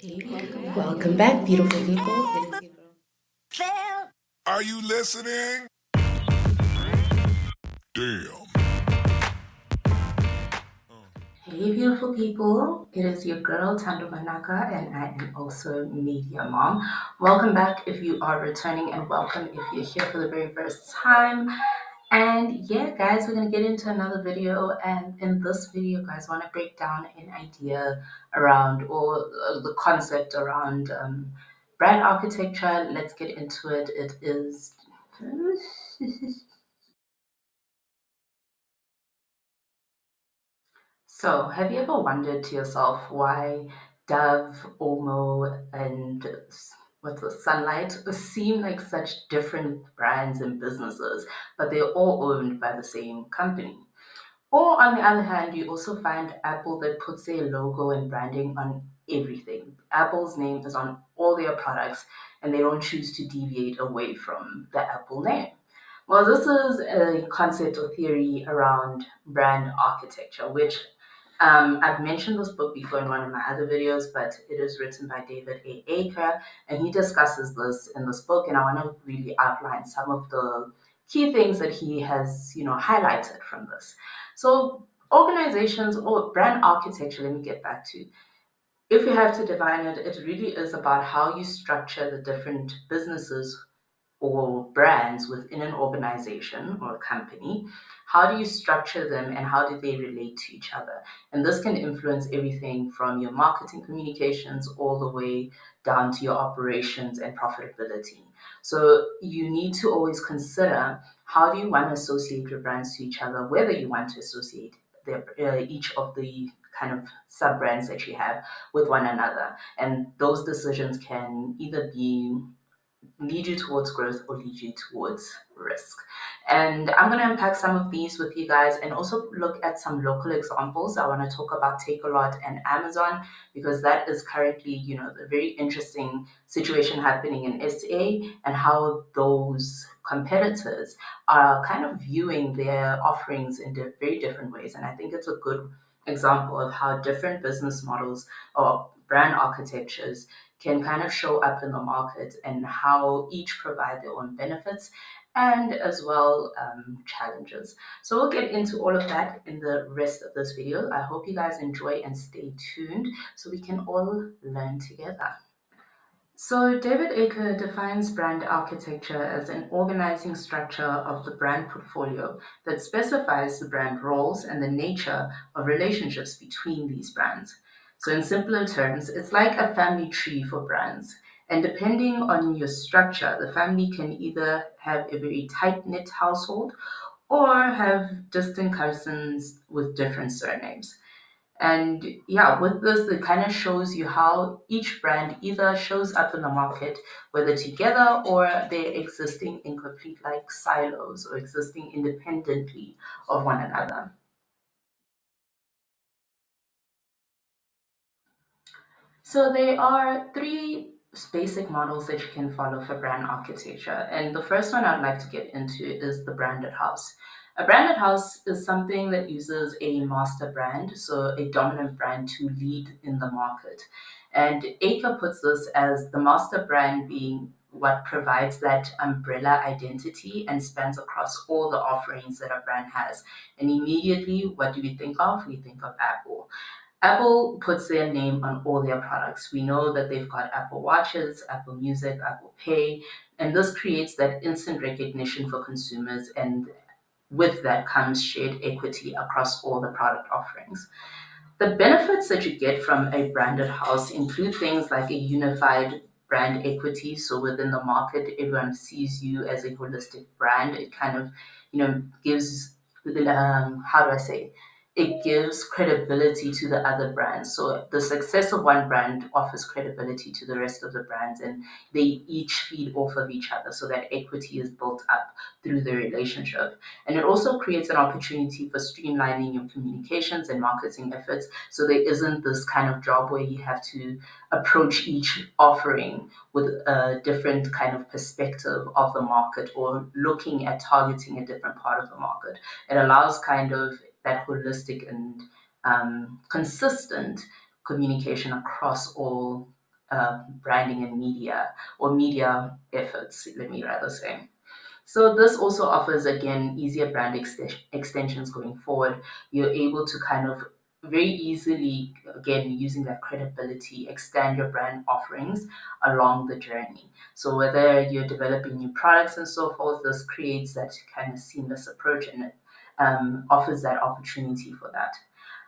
Welcome back, beautiful people. It is your girl. Are you listening? Damn. Hey, beautiful people. It is your girl, Tando Manaka, and I am also Media Mom. Welcome back if you are returning, and welcome if you're here for the very first time. And yeah, guys, we're going to get into another video. And in this video, guys, I want to break down an idea around or the concept around brand architecture. Let's get into it. It is. So, have you ever wondered to yourself why Dove, Omo, and what's the Sunlight seem like such different brands and businesses, but they're all owned by the same company? Or on the other hand, you also find Apple that puts their logo and branding on everything. Apple's name is on all their products, and they don't choose to deviate away from the Apple name. Well, this is a concept or theory around brand architecture, which I've mentioned this book before in one of my other videos, but it is written by David A. Aaker, and he discusses this in this book. And I want to really outline some of the key things that he has, highlighted from this. So, organizations or brand architecture, let me get back to. If you have to define it, it really is about how you structure the different businesses or brands within an organization or a company. How do you structure them and how do they relate to each other? And this can influence everything from your marketing communications all the way down to your operations and profitability. So you need to always consider how do you want to associate your brands to each other, whether you want to associate each of the kind of sub brands that you have with one another. And those decisions can either be lead you towards growth or lead you towards risk. And I'm going to unpack some of these with you guys and also look at some local examples. I want to talk about Takealot and Amazon because that is currently, a very interesting situation happening in SA and how those competitors are kind of viewing their offerings in very different ways. And I think it's a good example of how different business models or brand architectures can kind of show up in the market and how each provide their own benefits and as well challenges. So we'll get into all of that in the rest of this video. I hope you guys enjoy and stay tuned so we can all learn together. So, David Aaker defines brand architecture as an organizing structure of the brand portfolio that specifies the brand roles and the nature of relationships between these brands. So, in simpler terms, it's like a family tree for brands. And depending on your structure, the family can either have a very tight knit household or have distant cousins with different surnames. And yeah, with this, it kind of shows you how each brand either shows up in the market, whether together or they're existing in complete like silos or existing independently of one another. So there are three basic models that you can follow for brand architecture. And the first one I'd like to get into is the branded house. A branded house is something that uses a master brand, so a dominant brand to lead in the market. And Aker puts this as the master brand being what provides that umbrella identity and spans across all the offerings that a brand has. And immediately, what do we think of? We think of Apple. Apple puts their name on all their products. We know that they've got Apple Watches, Apple Music, Apple Pay, and this creates that instant recognition for consumers. And with that comes shared equity across all the product offerings. The benefits that you get from a branded house include things like a unified brand equity. So within the market, everyone sees you as a holistic brand. It kind of, gives, how do I say, it gives credibility to the other brands. So the success of one brand offers credibility to the rest of the brands, and they each feed off of each other. So that equity is built up through the relationship. And it also creates an opportunity for streamlining your communications and marketing efforts. So there isn't this kind of job where you have to approach each offering with a different kind of perspective of the market or looking at targeting a different part of the market. It allows kind of that holistic and consistent communication across all branding and media, or media efforts, let me rather say. So this also offers, again, easier brand extensions going forward. You're able to kind of very easily, again, using that credibility, extend your brand offerings along the journey. So whether you're developing new products and so forth, this creates that kind of seamless approach, and it offers that opportunity for that.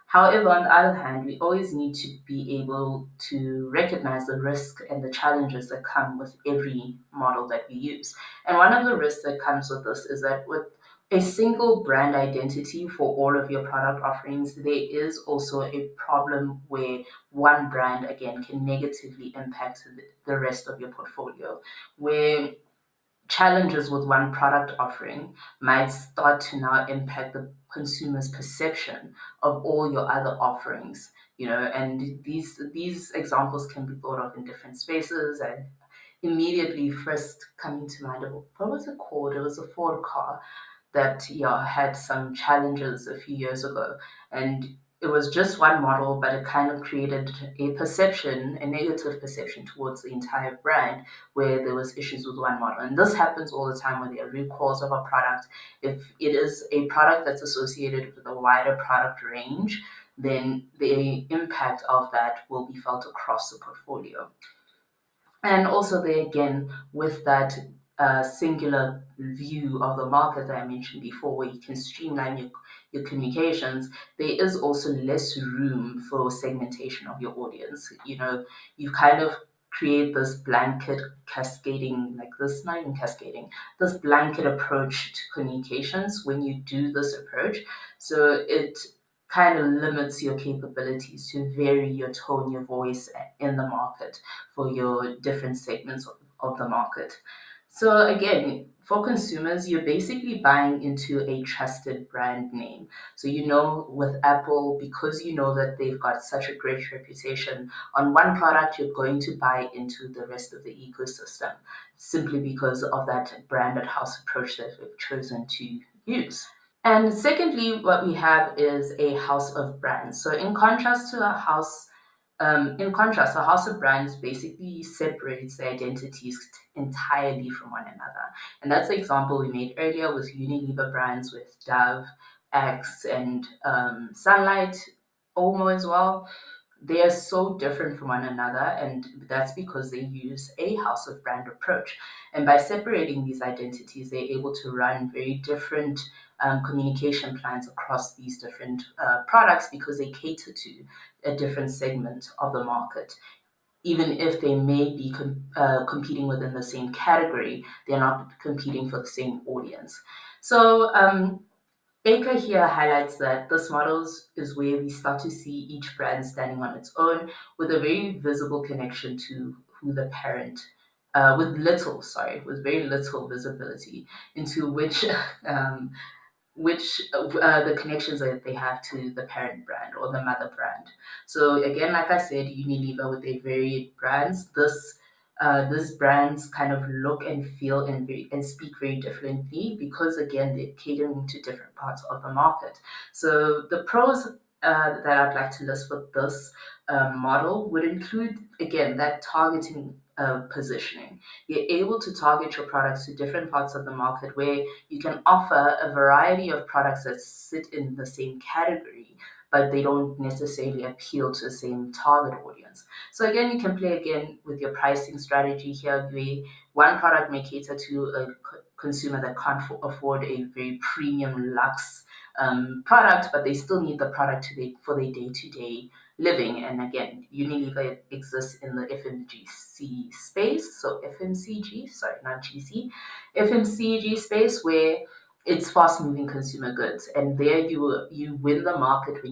However, on the other hand, we always need to be able to recognize the risk and the challenges that come with every model that we use. And one of the risks that comes with this is that with a single brand identity for all of your product offerings, there is also a problem where one brand, again, can negatively impact the rest of your portfolio, where challenges with one product offering might start to now impact the consumer's perception of all your other offerings. And these examples can be thought of in different spaces. And immediately first coming to mind, what was it called? It was a Ford car that, yeah, had some challenges a few years ago, and it was just one model, but it kind of created a negative perception towards the entire brand, where there was issues with one model. And this happens all the time when there are recalls of a product. If it is a product that's associated with a wider product range, then the impact of that will be felt across the portfolio. And also, there again, with that singular view of the market that I mentioned before, where you can streamline your communications, there is also less room for segmentation of your audience. You kind of create this blanket cascading, like this, not even cascading, this blanket approach to communications when you do this approach. So it kind of limits your capabilities to vary your tone, your voice in the market for your different segments of the market. So again, for consumers, you're basically buying into a trusted brand name. So with Apple, because you know that they've got such a great reputation on one product, you're going to buy into the rest of the ecosystem simply because of that branded house approach that we've chosen to use. And secondly, what we have is a house of brands. So in contrast, a house of brands basically separates the identities entirely from one another. And that's the example we made earlier with Unilever brands, with Dove, Axe, and Sunlight, Omo as well. They are so different from one another, and that's because they use a house of brand approach. And by separating these identities, they're able to run very different communication plans across these different products, because they cater to a different segment of the market. Even if they may be competing within the same category, they're not competing for the same audience. So, Aaker here highlights that this model is where we start to see each brand standing on its own, with a very visible connection to who the parent, with very little visibility into which the connections that they have to the parent brand or the mother brand. So again, like I said, Unilever with their varied brands, these brands kind of look and feel and speak very differently, because again, they're catering to different parts of the market. So the pros that I'd like to list for this model would include, again, that targeting positioning. You're able to target your products to different parts of the market, where you can offer a variety of products that sit in the same category, but they don't necessarily appeal to the same target audience. So again, you can play again with your pricing strategy here, where one product may cater to a consumer that can't afford a very premium luxe product, but they still need the product for their day-to-day living. And again, Unilever exists in the FMGC space, so FMCG, sorry, not GC, FMCG space, where it's fast-moving consumer goods, and there you win the market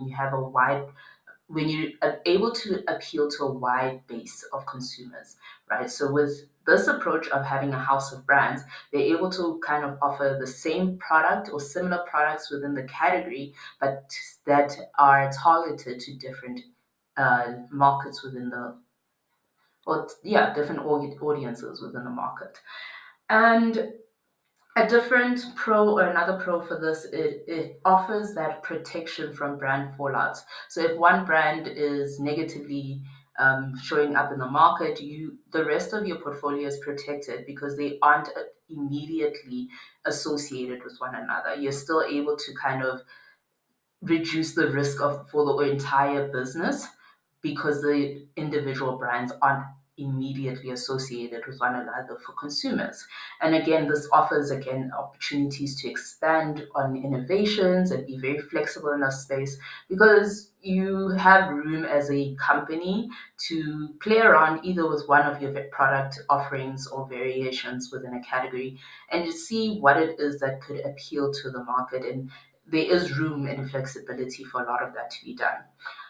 when you are able to appeal to a wide base of consumers, right? So with this approach of having a house of brands, they're able to kind of offer the same product or similar products within the category, but that are targeted to different markets within different audiences within the market. And a different pro or another pro for this, it offers that protection from brand fallouts. So if one brand is negatively showing up in the market, the rest of your portfolio is protected because they aren't immediately associated with one another. You're still able to kind of reduce the risk of for the entire business because the individual brands aren't immediately associated with one another for consumers. And again, this offers again opportunities to expand on innovations and be very flexible in that space because you have room as a company to play around either with one of your product offerings or variations within a category and to see what it is that could appeal to the market, and there is room and flexibility for a lot of that to be done.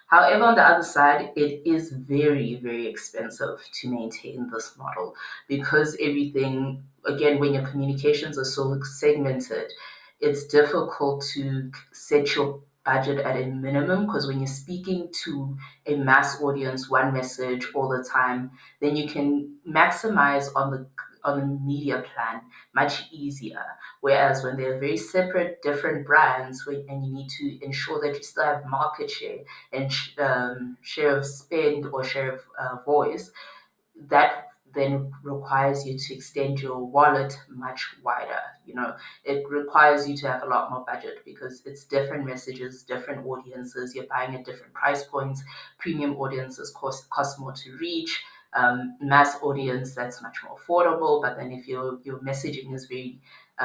However, on the other side, it is very, very expensive to maintain this model because everything, again, when your communications are so segmented, it's difficult to set your budget at a minimum because when you're speaking to a mass audience, one message all the time, then you can maximize on the media plan much easier. Whereas when they're very separate, different brands, and you need to ensure that you still have market share and share of spend or share of voice, that then requires you to extend your wallet much wider. It requires you to have a lot more budget because it's different messages, different audiences. You're buying at different price points. Premium audiences cost more to reach. Mass audience, that's much more affordable. But then if your messaging is very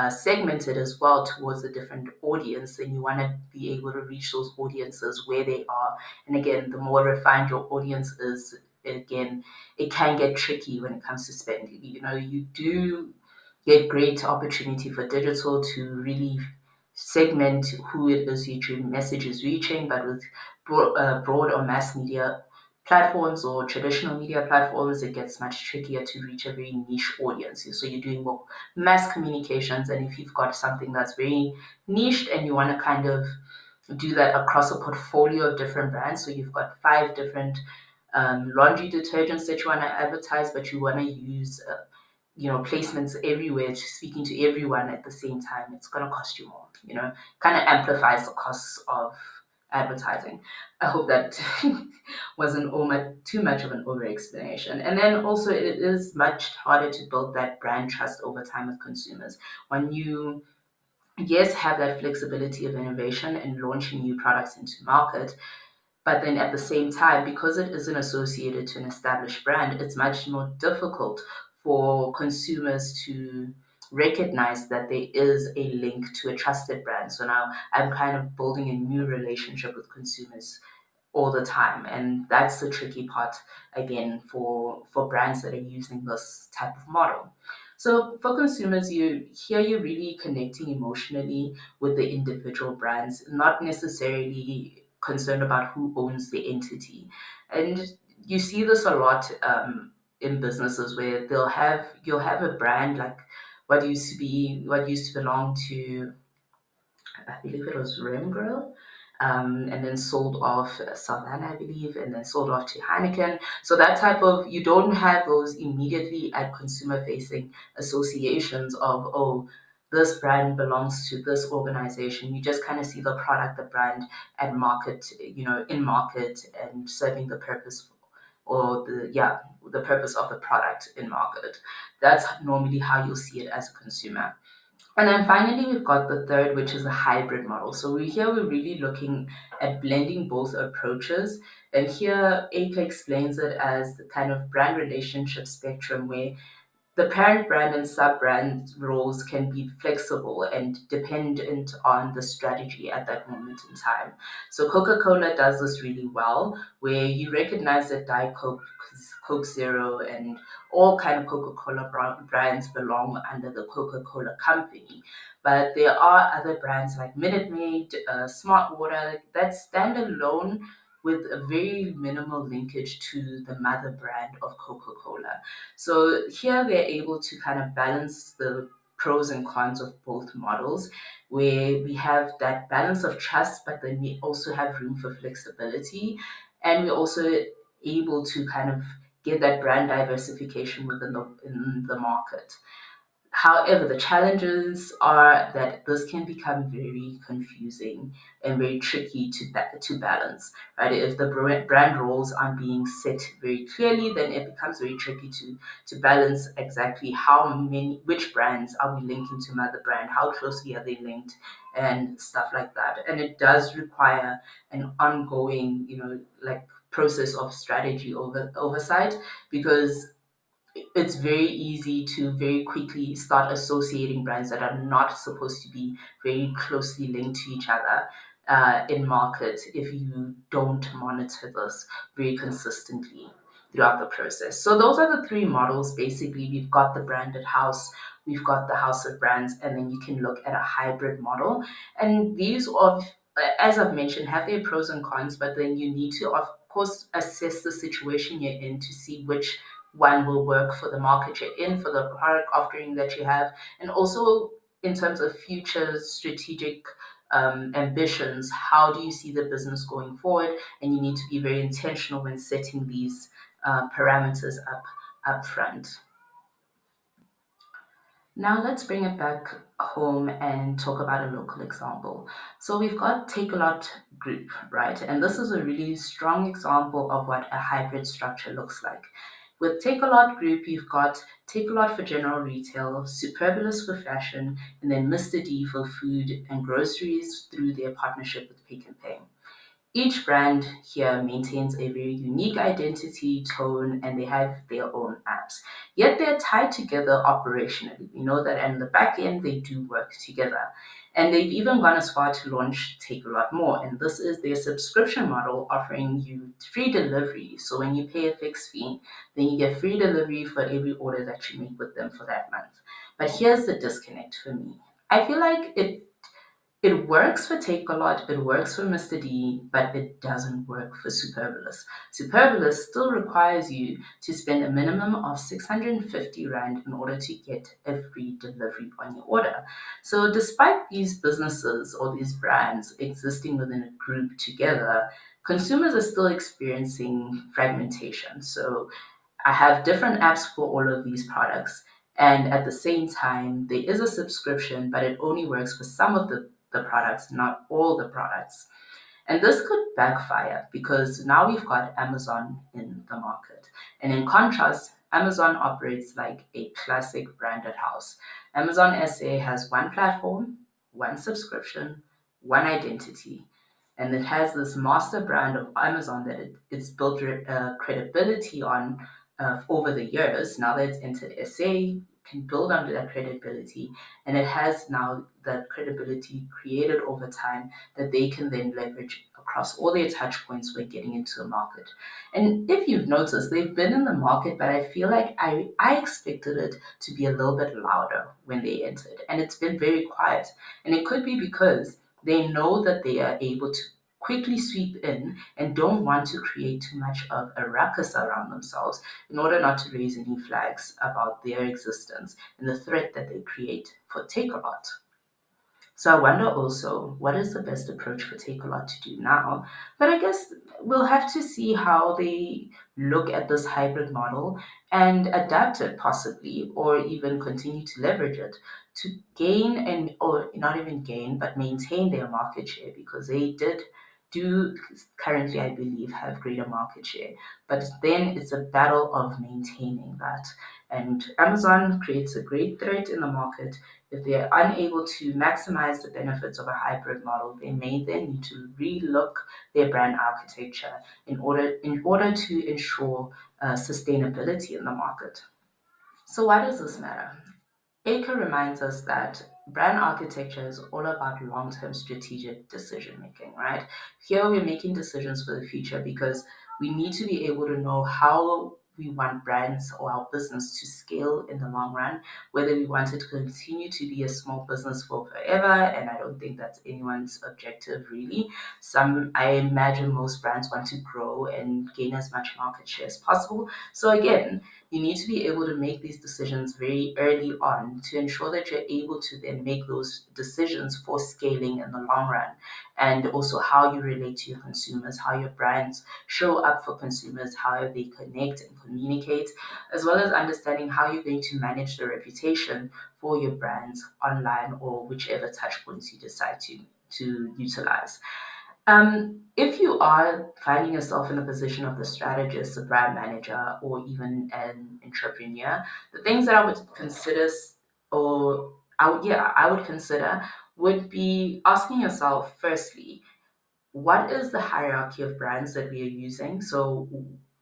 segmented as well towards a different audience, then you want to be able to reach those audiences where they are. And again, the more refined your audience is, again, it can get tricky when it comes to spending. You do get great opportunity for digital to really segment who it is your message is reaching, but with broad or mass media platforms or traditional media platforms, it gets much trickier to reach a very niche audience. So you're doing more mass communications, and if you've got something that's very niched and you want to kind of do that across a portfolio of different brands. So you've got five different laundry detergents that you want to advertise, but you want to use placements everywhere, speaking to everyone at the same time. It's going to cost you more. Kind of amplifies the costs of advertising. I hope that wasn't too much of an over explanation. And then also, it is much harder to build that brand trust over time with consumers when you yes, have that flexibility of innovation and launching new products into market. But then at the same time, because it isn't associated to an established brand, it's much more difficult for consumers to recognize that there is a link to a trusted brand. So now I'm kind of building a new relationship with consumers all the time, and that's the tricky part again for brands that are using this type of model. So for consumers, you're really connecting emotionally with the individual brands, not necessarily concerned about who owns the entity. And you see this a lot in businesses where you'll have a brand like what used to belong to, I believe it was Rim Grill, and then sold off Savannah, I believe, and then sold off to Heineken. So that type of, you don't have those immediately at consumer facing associations of, oh, this brand belongs to this organization. You just kind of see the product, the brand at market, in market and serving the purpose or the purpose of the product in market. That's normally how you'll see it as a consumer. And then finally, we've got the third, which is a hybrid model. So we're really looking at blending both approaches. And here, Aaker explains it as the kind of brand relationship spectrum where the parent brand and sub brand roles can be flexible and dependent on the strategy at that moment in time. So Coca-Cola does this really well, where you recognize that Diet Coke, Coke Zero, and all kind of Coca-Cola brands belong under the Coca-Cola company. But there are other brands like Minute Maid, Smart Water that stand alone with a very minimal linkage to the mother brand of Coca-Cola. So here they're able to kind of balance the pros and cons of both models, where we have that balance of trust, but then we also have room for flexibility. And we're also able to kind of get that brand diversification in the market. However, the challenges are that this can become very confusing and very tricky to balance, right? If the brand roles aren't being set very clearly, then it becomes very tricky to balance exactly which brands are we linking to another brand, how closely are they linked, and stuff like that. And it does require an ongoing, like process of strategy oversight, because it's very easy to very quickly start associating brands that are not supposed to be very closely linked to each other in market if you don't monitor this very consistently throughout the process. So those are the three models. Basically, we've got the branded house, we've got the house of brands, and then you can look at a hybrid model. And these as I've mentioned, have their pros and cons, but then you need to, of course, assess the situation you're in to see which one will work for the market you're in, for the product offering that you have, and also in terms of future strategic ambitions. How do you see the business going forward? And you need to be very intentional when setting these parameters up front. Now let's bring it back home and talk about a local example. So we've got Takealot Group, right? And this is a really strong example of what a hybrid structure looks like. With Takealot Group, you've got Takealot for general retail, Superbulous for fashion, and then Mr. D for food and groceries through their partnership with Pick and Pay. Each brand here maintains a very unique identity, tone, and they have their own apps. Yet they're tied together operationally. We know that in the back end, they do work together. And they've even gone as far to launch Take a Lot More. And this is their subscription model offering you free delivery. So when you pay a fixed fee, then you get free delivery for every order that you make with them for that month. But here's the disconnect for me. I feel like it works for Takealot, it works for Mr. D, but it doesn't work for Superbulous. Superbulous still requires you to spend a minimum of 650 Rand in order to get a free delivery on your order. So, despite these businesses or these brands existing within a group together, consumers are still experiencing fragmentation. So, I have different apps for all of these products. And at the same time, there is a subscription, but it only works for some of the products, not all the products. And this could backfire because now we've got Amazon in the market. And in contrast, Amazon operates like a classic branded house. Amazon SA has one platform, one subscription, one identity. And it has this master brand of Amazon that it's built credibility on over the years. Now that it's entered SA, can build on that credibility, and it has now that credibility created over time that they can then leverage across all their touch points when getting into a market. And if you've noticed, they've been in the market, but I feel like I expected it to be a little bit louder when they entered, and it's been very quiet. And it could be because they know that they are able to quickly sweep in and don't want to create too much of a ruckus around themselves in order not to raise any flags about their existence and the threat that they create for Takealot. So I wonder also what is the best approach for Takealot to do now. But I guess we'll have to see how they look at this hybrid model and adapt it possibly, or even continue to leverage it to gain and or not even gain, but maintain their market share because they did do currently I believe have greater market share. But then it's a battle of maintaining that. And Amazon creates a great threat in the market. If they are unable to maximize the benefits of a hybrid model, they may then need to relook their brand architecture in order to ensure sustainability in the market. So why does this matter? Aaker reminds us that brand architecture is all about long term strategic decision making, right? Here we're making decisions for the future because we need to be able to know how we want brands or our business to scale in the long run, whether we want it to continue to be a small business for forever. And I don't think that's anyone's objective, really. I imagine most brands want to grow and gain as much market share as possible. So, again, you need to be able to make these decisions very early on to ensure that you're able to then make those decisions for scaling in the long run. And also how you relate to your consumers, how your brands show up for consumers, how they connect and communicate, as well as understanding how you're going to manage the reputation for your brands online or whichever touch points you decide to utilize. If you are finding yourself in a position of the strategist, a brand manager, or even an entrepreneur, the things that I would consider, I would consider, would be asking yourself, firstly, what is the hierarchy of brands that we are using? So,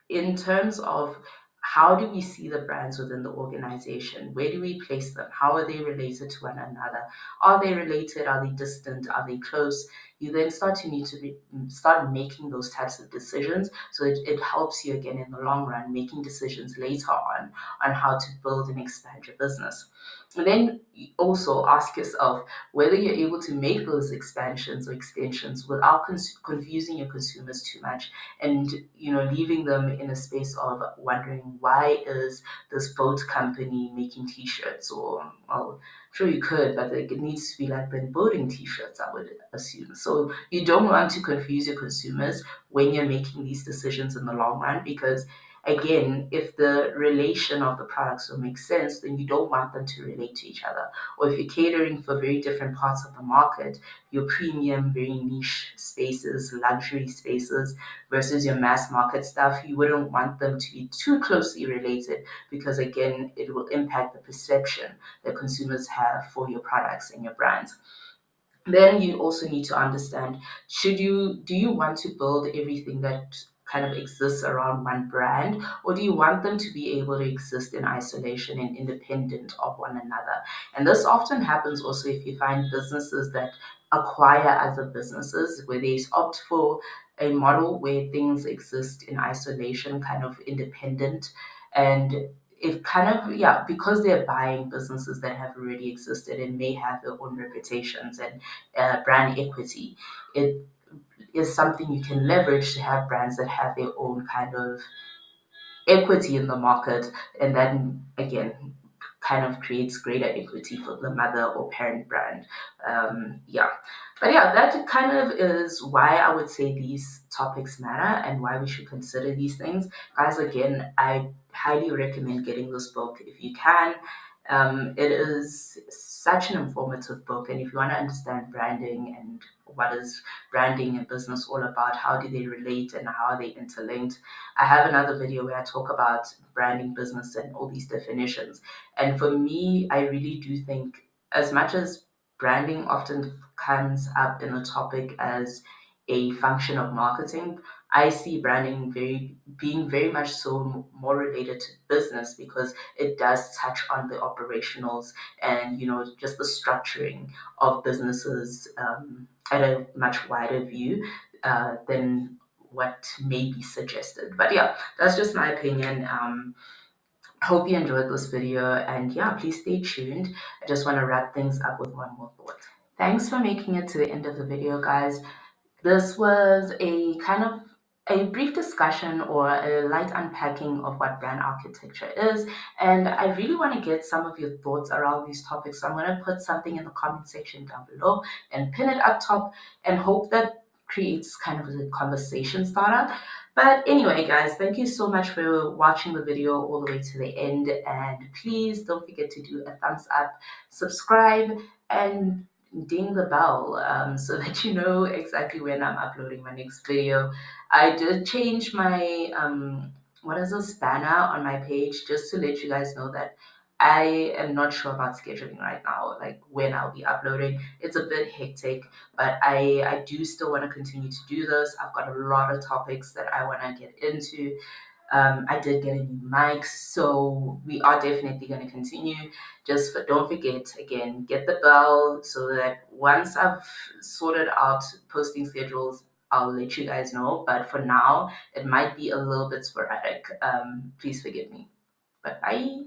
in terms of how do we see the brands within the organization? Where do we place them? How are they related to one another? Are they related? Are they distant? Are they close? You then start to need to start making those types of decisions. So it helps you again in the long run, making decisions later on how to build and expand your business. And then you also ask yourself whether you're able to make those expansions or extensions without confusing your consumers too much, and leaving them in a space of wondering, why is this boat company making t-shirts? Or, well, sure, you could, but like, it needs to be like the boating t-shirts, I would assume. So you don't want to confuse your consumers when you're making these decisions in the long run, because again, if the relation of the products will make sense, then you don't want them to relate to each other. Or if you're catering for very different parts of the market, your premium, very niche spaces, luxury spaces versus your mass market stuff, you wouldn't want them to be too closely related, because again, it will impact the perception that consumers have for your products and your brands. Then you also need to understand, do you want to build everything that kind of exists around one brand, or do you want them to be able to exist in isolation and independent of one another? And this often happens also if you find businesses that acquire other businesses, where they opt for a model where things exist in isolation, kind of independent. And it kind of, yeah, because they're buying businesses that have already existed and may have their own reputations and brand equity, it is something you can leverage to have brands that have their own kind of equity in the market, and then again kind of creates greater equity for the mother or parent brand. Yeah, but yeah, that kind of is why I would say these topics matter and why we should consider these things, guys. Again, I highly recommend getting this book if you can. It is such an informative book, and if you want to understand branding and what is branding and business all about, how do they relate and how are they interlinked, I have another video where I talk about branding, business, and all these definitions. And for me, I really do think, as much as branding often comes up in a topic as a function of marketing, I see branding being very much so more related to business, because it does touch on the operationals and just the structuring of businesses at a much wider view than what may be suggested. But yeah, that's just my opinion. Hope you enjoyed this video, and yeah, please stay tuned. I just want to wrap things up with one more thought. Thanks for making it to the end of the video, guys. This was a kind of a brief discussion or a light unpacking of what brand architecture is. And I really want to get some of your thoughts around these topics. So I'm going to put something in the comment section down below and pin it up top, and hope that creates kind of a conversation starter. But anyway, guys, thank you so much for watching the video all the way to the end. And please don't forget to do a thumbs up, subscribe, and ding the bell so that you know exactly when I'm uploading my next video. I did change my what is this banner on my page, just to let you guys know that I am not sure about scheduling right now, like when I'll be uploading. It's a bit hectic, but I do still want to continue to do this. I've got a lot of topics that I want to get into. I did get a new mic, so we are definitely going to continue. Don't forget, again, get the bell so that once I've sorted out posting schedules, I'll let you guys know. But for now, it might be a little bit sporadic. Please forgive me. But bye.